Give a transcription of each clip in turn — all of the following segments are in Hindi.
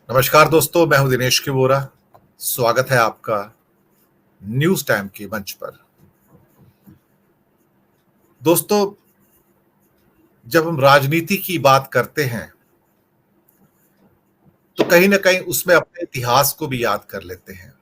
नमस्कार दोस्तों, मैं हूं दिनेश की वोरा। स्वागत है आपका न्यूज टाइम के मंच पर। दोस्तों, जब हम राजनीति की बात करते हैं तो कहीं ना कहीं उसमें अपने इतिहास को भी याद कर लेते हैं।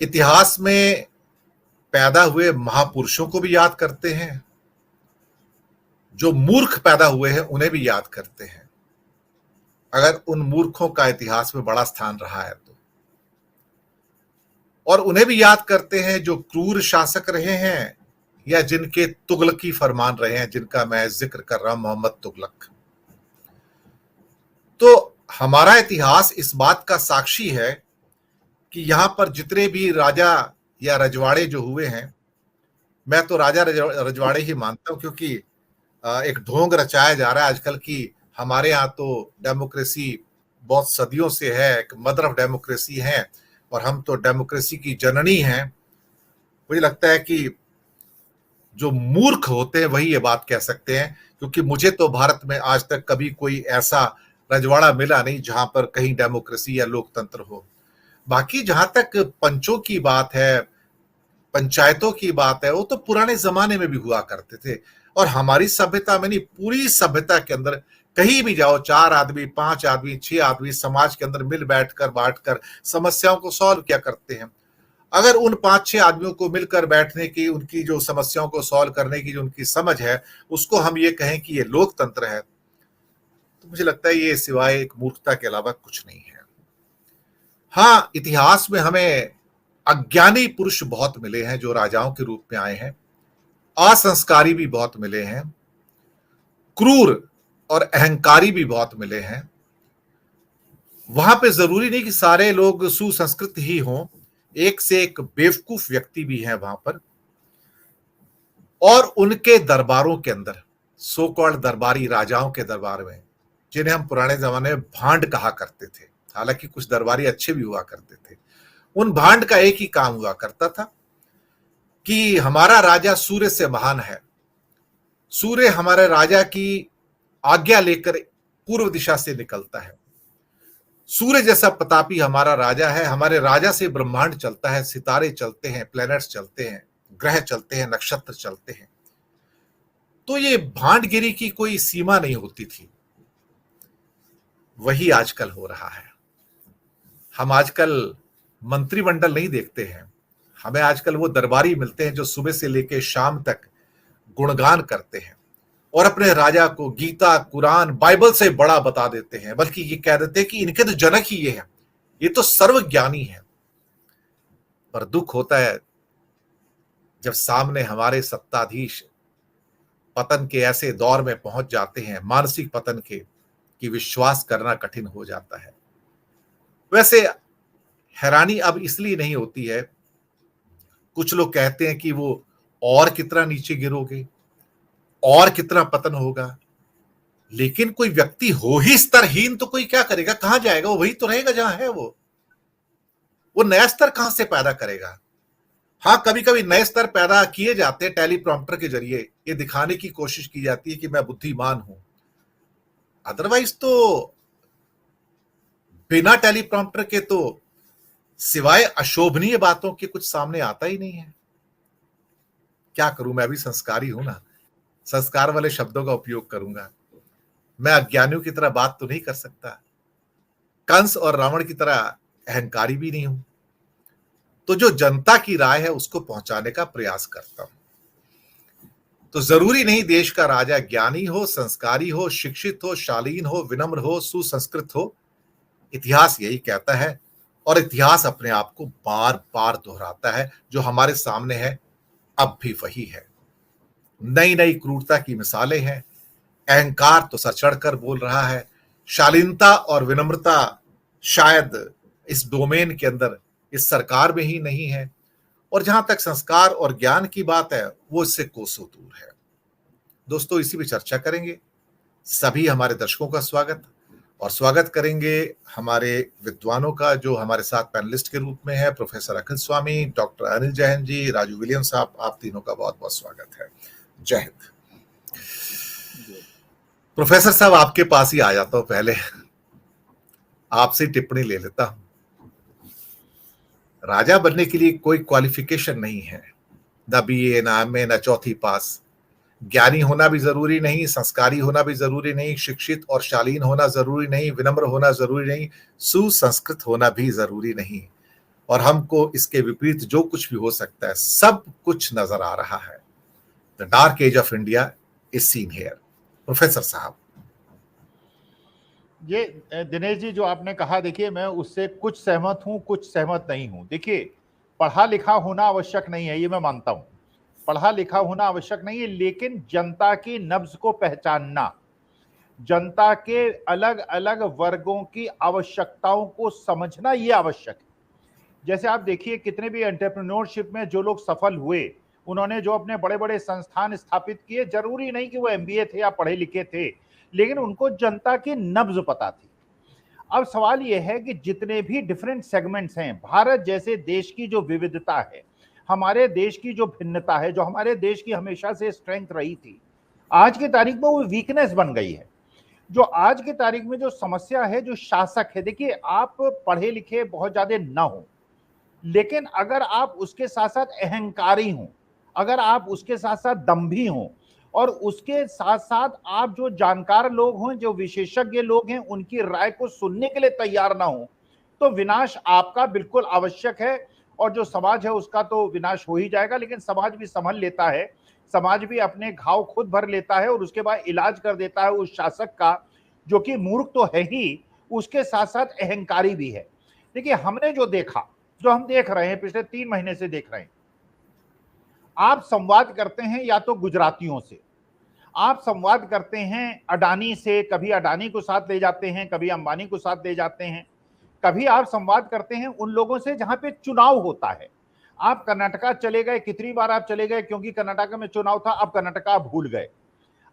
इतिहास में पैदा हुए महापुरुषों को भी याद करते हैं, जो मूर्ख पैदा हुए हैं उन्हें भी याद करते हैं, अगर उन मूर्खों का इतिहास में बड़ा स्थान रहा है तो। और उन्हें भी याद करते हैं जो क्रूर शासक रहे हैं या जिनके तुगलकी फरमान रहे हैं, जिनका मैं जिक्र कर रहा हूं, मोहम्मद तुगलक। तो हमारा इतिहास इस बात का साक्षी है कि यहां पर जितने भी राजा या रजवाड़े जो हुए हैं, मैं तो राजा रजवाड़े ही मानता हूं, क्योंकि एक ढोंग रचाया जा रहा है आजकल की हमारे यहाँ तो डेमोक्रेसी बहुत सदियों से है, एक मदर ऑफ डेमोक्रेसी है और हम तो डेमोक्रेसी की जननी हैं। मुझे लगता है कि जो मूर्ख होते हैं वही ये बात कह सकते हैं, क्योंकि मुझे तो भारत में आज तक कभी कोई ऐसा रजवाड़ा मिला नहीं जहां पर कहीं डेमोक्रेसी या लोकतंत्र हो। बाकी जहां तक पंचों की बात है, पंचायतों की बात है, वो तो पुराने जमाने में भी हुआ करते थे। और हमारी सभ्यता में नहीं, पूरी सभ्यता के अंदर कहीं भी जाओ, 4 आदमी, 5 आदमी, 6 आदमी समाज के अंदर मिल बैठकर बांटकर समस्याओं को सॉल्व क्या करते हैं। अगर उन 5-6 आदमियों को मिलकर बैठने की, उनकी जो समस्याओं को सॉल्व करने की जो उनकी समझ है, उसको हम ये कहें कि ये लोकतंत्र है, तो मुझे लगता है ये सिवाय एक मूर्खता के अलावा कुछ नहीं है। हाँ, इतिहास में हमें अज्ञानी पुरुष बहुत मिले हैं जो राजाओं के रूप में आए हैं, असंस्कारी भी बहुत मिले हैं, क्रूर और अहंकारी भी बहुत मिले हैं। वहां पे जरूरी नहीं कि सारे लोग सुसंस्कृत ही हों, एक से एक बेवकूफ व्यक्ति भी हैं वहां पर। और उनके दरबारों के अंदर, सो कॉल्ड दरबारी राजाओं के दरबार में, जिन्हें हम पुराने जमाने में भांड कहा करते थे, हालांकि कुछ दरबारी अच्छे भी हुआ करते थे, उन भांड का एक ही काम हुआ करता था कि हमारा राजा सूर्य से महान है, सूर्य हमारे राजा की आज्ञा लेकर पूर्व दिशा से निकलता है, सूर्य जैसा प्रतापी हमारा राजा है, हमारे राजा से ब्रह्मांड चलता है, सितारे चलते हैं, प्लैनेट्स चलते हैं, ग्रह चलते हैं, नक्षत्र चलते हैं। तो ये भांडगिरी की कोई सीमा नहीं होती थी। वही आजकल हो रहा है। हम आजकल मंत्रिमंडल नहीं देखते हैं, हमें आजकल वो दरबारी मिलते हैं जो सुबह से लेकर शाम तक गुणगान करते हैं और अपने राजा को गीता, कुरान, बाइबल से बड़ा बता देते हैं, बल्कि ये कह देते हैं कि इनके तो जनक ही ये हैं, ये तो सर्वज्ञानी है। पर दुख होता है जब सामने हमारे सत्ताधीश पतन के ऐसे दौर में पहुंच जाते हैं, मानसिक पतन के, कि विश्वास करना कठिन हो जाता है। वैसे हैरानी अब इसलिए नहीं होती है, कुछ लोग कहते हैं कि वो और कितना नीचे गिरोगे, और कितना पतन होगा, लेकिन कोई व्यक्ति हो ही स्तरहीन तो कोई क्या करेगा, कहां जाएगा, वो वही तो रहेगा जहां है। वो नया स्तर कहां से पैदा करेगा। हाँ, कभी कभी नए स्तर पैदा किए जाते हैं टेलीप्रॉम्प्टर के जरिए, ये दिखाने की कोशिश की जाती है कि मैं बुद्धिमान हूं। अदरवाइज तो बिना टेलीप्रॉम्प्टर के तो सिवाय अशोभनीय बातों के कुछ सामने आता ही नहीं है। क्या करूं, मैं भी संस्कारी हूं ना, संस्कार वाले शब्दों का उपयोग करूंगा। मैं अज्ञानियों की तरह बात तो नहीं कर सकता, कंस और रावण की तरह अहंकारी भी नहीं हूं। तो जो जनता की राय है उसको पहुंचाने का प्रयास करता हूं। तो जरूरी नहीं देश का राजा ज्ञानी हो, संस्कारी हो, शिक्षित हो, शालीन हो, विनम्र हो, सुसंस्कृत हो। इतिहास यही कहता है और इतिहास अपने आप को बार बार दोहराता है। जो हमारे सामने है अब भी वही है। नई नई क्रूरता की मिसालें हैं। अहंकार तो सर चढ़कर बोल रहा है, शालीनता और विनम्रता शायद इस डोमेन के अंदर इस सरकार में ही नहीं है। और जहां तक संस्कार और ज्ञान की बात है, वो इससे कोसों दूर है। दोस्तों, इसी पे चर्चा करेंगे। सभी हमारे दर्शकों का स्वागत, और स्वागत करेंगे हमारे विद्वानों का जो हमारे साथ पैनलिस्ट के रूप में है, प्रोफेसर अखिल स्वामी, डॉक्टर अनिल जैन जी, राजू विलियम साहब। आप तीनों का बहुत बहुत स्वागत है। जय हिंद। प्रोफेसर साहब, आपके पास ही आ जाता हूं पहले। आपसे टिप्पणी ले लेता हूं। राजा बनने के लिए कोई क्वालिफिकेशन नहीं है, ना बीए, ना एमए, ना चौथी पास। ज्ञानी होना भी जरूरी नहीं, संस्कारी होना भी जरूरी नहीं, शिक्षित और शालीन होना जरूरी नहीं, विनम्र होना जरूरी नहीं, सुसंस्कृत होना भी जरूरी नहीं। और हमको इसके विपरीत जो कुछ भी हो सकता है, सब कुछ नजर आ रहा है। The dark age of India is seen here. Professor साहब। ये दिनेश जी जो आपने कहा, देखिए मैं उससे कुछ सहमत हूं, कुछ सहमत नहीं हूं। देखिए, पढ़ा लिखा होना आवश्यक नहीं है, ये मैं मानता हूं, पढ़ा लिखा होना आवश्यक नहीं है, लेकिन जनता की नब्ज को पहचानना, जनता के अलग अलग वर्गों की आवश्यकताओं को समझना, ये आवश्यक है। जैसे आप देखिए, कितने भी एंटरप्रेन्योरशिप में जो लोग सफल हुए, उन्होंने जो अपने बड़े बड़े संस्थान स्थापित किए, जरूरी नहीं कि वो एमबीए थे या पढ़े लिखे थे, लेकिन उनको जनता की नब्ज पता थी। अब सवाल यह है कि जितने भी डिफरेंट सेगमेंट्स हैं, भारत जैसे देश की जो विविधता है, हमारे देश की जो भिन्नता है, जो हमारे देश की हमेशा से स्ट्रेंथ रही थी, आज की तारीख में वो वीकनेस बन गई है। जो आज की तारीख में जो समस्या है, जो शासक है, देखिए आप पढ़े लिखे बहुत ज्यादा ना हो, लेकिन अगर आप उसके साथ साथ अहंकारी हो, अगर आप उसके साथ साथ दंभी हो, और उसके साथ साथ आप जो जानकार लोग हों, जो विशेषज्ञ लोग हैं, उनकी राय को सुनने के लिए तैयार ना हो, तो विनाश आपका बिल्कुल आवश्यक है। और जो समाज है उसका तो विनाश हो ही जाएगा, लेकिन समाज भी संभल लेता है, समाज भी अपने घाव खुद भर लेता है और उसके बाद इलाज कर देता है उस शासक का, जो कि मूर्ख तो है ही, उसके साथ साथ अहंकारी भी है। देखिए, हमने जो देखा, जो हम देख रहे हैं, पिछले 3 महीने से देख रहे हैं, आप संवाद करते हैं या तो गुजरातियों से, आप संवाद करते हैं अडानी से, कभी अडानी को साथ ले जाते हैं, कभी अंबानी को साथ ले जाते हैं, कभी आप संवाद करते हैं उन लोगों से जहां पे चुनाव होता है। आप कर्नाटका चले गए, कितनी बार आप चले गए, क्योंकि कर्नाटका में चुनाव था, अब कर्नाटका आप भूल गए।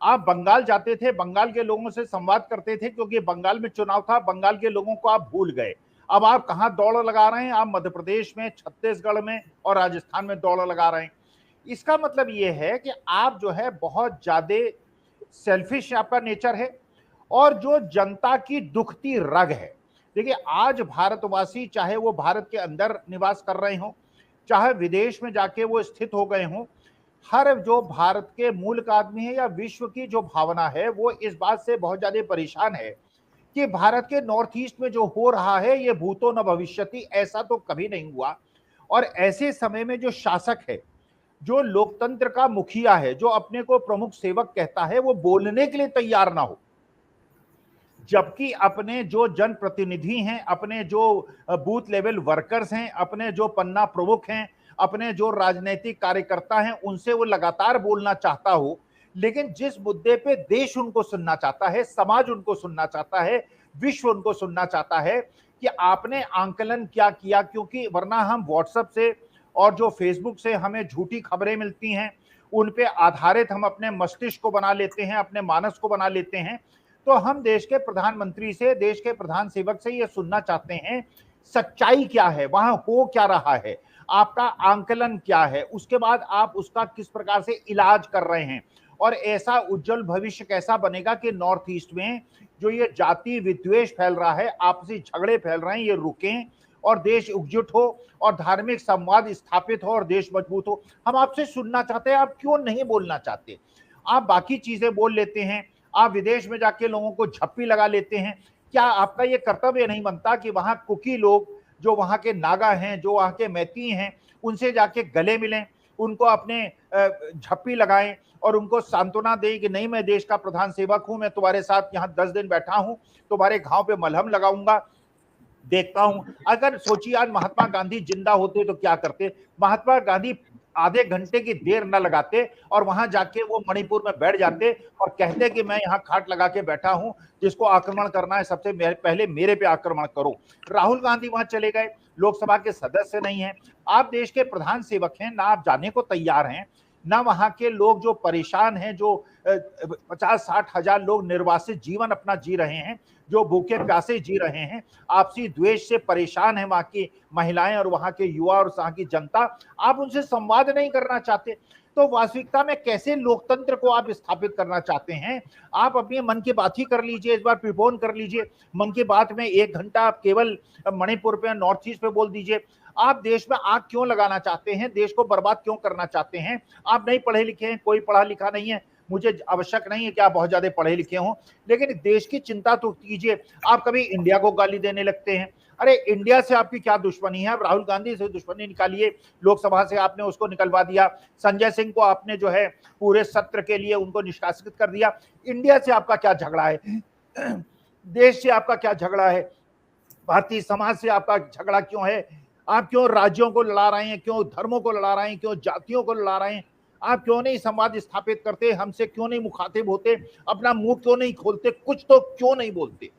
आप बंगाल जाते थे, बंगाल के लोगों से संवाद करते थे, क्योंकि बंगाल में चुनाव था, बंगाल के लोगों को आप भूल गए। अब आप कहां दौड़ लगा रहे हैं? आप मध्य प्रदेश में, छत्तीसगढ़ में और राजस्थान में दौड़ लगा रहे हैं। इसका मतलब यह है कि आप जो है बहुत ज्यादा सेल्फिश आपका नेचर है, और जो जनता की दुखती रग है। देखिए, आज भारतवासी, चाहे वो भारत के अंदर निवास कर रहे हो, चाहे विदेश में जाके वो स्थित हो गए हों, हर जो भारत के मूल का आदमी है या विश्व की जो भावना है, वो इस बात से बहुत ज्यादा परेशान है कि भारत के नॉर्थ ईस्ट में जो हो रहा है, ये भूतो न भविष्यति, ऐसा तो कभी नहीं हुआ। और ऐसे समय में जो शासक है, जो लोकतंत्र का मुखिया है, जो अपने को प्रमुख सेवक कहता है, वो बोलने के लिए तैयार ना हो, जबकि अपने जो जनप्रतिनिधि हैं, अपने जो बूथ लेवल वर्कर्स हैं, अपने जो पन्ना प्रमुख हैं, अपने जो राजनीतिक कार्यकर्ता हैं, उनसे वो लगातार बोलना चाहता हो, लेकिन जिस मुद्दे पे देश उनको सुनना चाहता है, समाज उनको सुनना चाहता है, विश्व उनको सुनना चाहता है कि आपने आंकलन क्या किया, क्योंकि वरना हम व्हाट्सएप से और जो फेसबुक से हमें झूठी खबरें मिलती हैं, उन पे आधारित हम अपने मस्तिष्क को बना लेते हैं, अपने मानस को बना लेते हैं। तो हम देश के प्रधानमंत्री से, देश के प्रधान सेवक से ये सुनना चाहते हैं, सच्चाई क्या है, वहां हो क्या रहा है, आपका आंकलन क्या है, उसके बाद आप उसका किस प्रकार से इलाज कर रहे हैं, और ऐसा उज्जवल भविष्य कैसा बनेगा कि नॉर्थ ईस्ट में जो ये जाति विद्वेष फैल रहा है, आपसी झगड़े फैल रहे हैं, ये रुकें और देश एकजुट हो और धार्मिक संवाद स्थापित हो और देश मजबूत हो। हम आपसे सुनना चाहते हैं, आप क्यों नहीं बोलना चाहते? आप बाकी चीजें बोल लेते हैं, आप विदेश में जाके लोगों को झप्पी लगा लेते हैं। क्या आपका ये कर्तव्य नहीं बनता कि वहां कुकी लोग, जो वहां के नागा हैं, जो वहां के मैती हैं, उनसे जाके गले मिलें, उनको अपने झप्पी लगाएं और उनको सांत्वना दें कि नहीं, मैं देश का प्रधान सेवक हूं, मैं तुम्हारे साथ यहाँ 10 दिन बैठा हूं, तुम्हारे घाव पे मलहम लगाऊंगा, देखता हूं। अगर सोचिए, आज महात्मा गांधी जिंदा होते तो क्या करते? महात्मा गांधी आधे घंटे की देर न लगाते और वहां जाके वो मणिपुर में बैठ जाते और कहते कि मैं यहाँ खाट लगा के बैठा हूं, जिसको आक्रमण करना है सबसे पहले मेरे पे आक्रमण करो। राहुल गांधी वहां चले गए, लोकसभा के सदस्य नहीं है, आप देश के प्रधान सेवक हैं, ना आप जाने को तैयार हैं, ना वहां के लोग जो परेशान हैं, जो 50-60 हजार लोग निर्वासित जीवन अपना जी रहे हैं, जो भूखे प्यासे जी रहे हैं, आपसी द्वेष से परेशान है वहां की महिलाएं और वहां के युवा और वहां की जनता, आप उनसे संवाद नहीं करना चाहते। तो वास्तविकता में कैसे लोकतंत्र को आप स्थापित करना चाहते हैं? आप अपनी मन की बात ही कर लीजिए, इस बार प्रीपोन कर लीजिए। मन की बात में 1 घंटा आप केवल मणिपुर पे, नॉर्थ ईस्ट पे बोल दीजिए। आप देश में आग क्यों लगाना चाहते हैं? देश को बर्बाद क्यों करना चाहते हैं? आप नहीं पढ़े लिखे हैं, कोई पढ़ा लिखा नहीं है, मुझे आवश्यक नहीं है कि आप बहुत ज्यादा पढ़े लिखे हों, लेकिन देश की चिंता तो कीजिए। आप कभी इंडिया को गाली देने लगते हैं। अरे इंडिया से आपकी क्या दुश्मनी है? आप राहुल गांधी से दुश्मनी निकालिए, लोकसभा से आपने उसको निकलवा दिया। संजय सिंह को आपने जो है पूरे सत्र के लिए उनको निष्कासित कर दिया। इंडिया से आपका क्या झगड़ा है? देश से आपका क्या झगड़ा है? भारतीय समाज से आपका झगड़ा क्यों है? आप क्यों राज्यों को लड़ा रहे हैं? क्यों धर्मों को लड़ा रहे हैं? क्यों जातियों को लड़ा रहे हैं? आप क्यों नहीं संवाद स्थापित करते? हमसे क्यों नहीं मुखातिब होते? अपना मुंह क्यों नहीं खोलते? कुछ तो क्यों नहीं बोलते?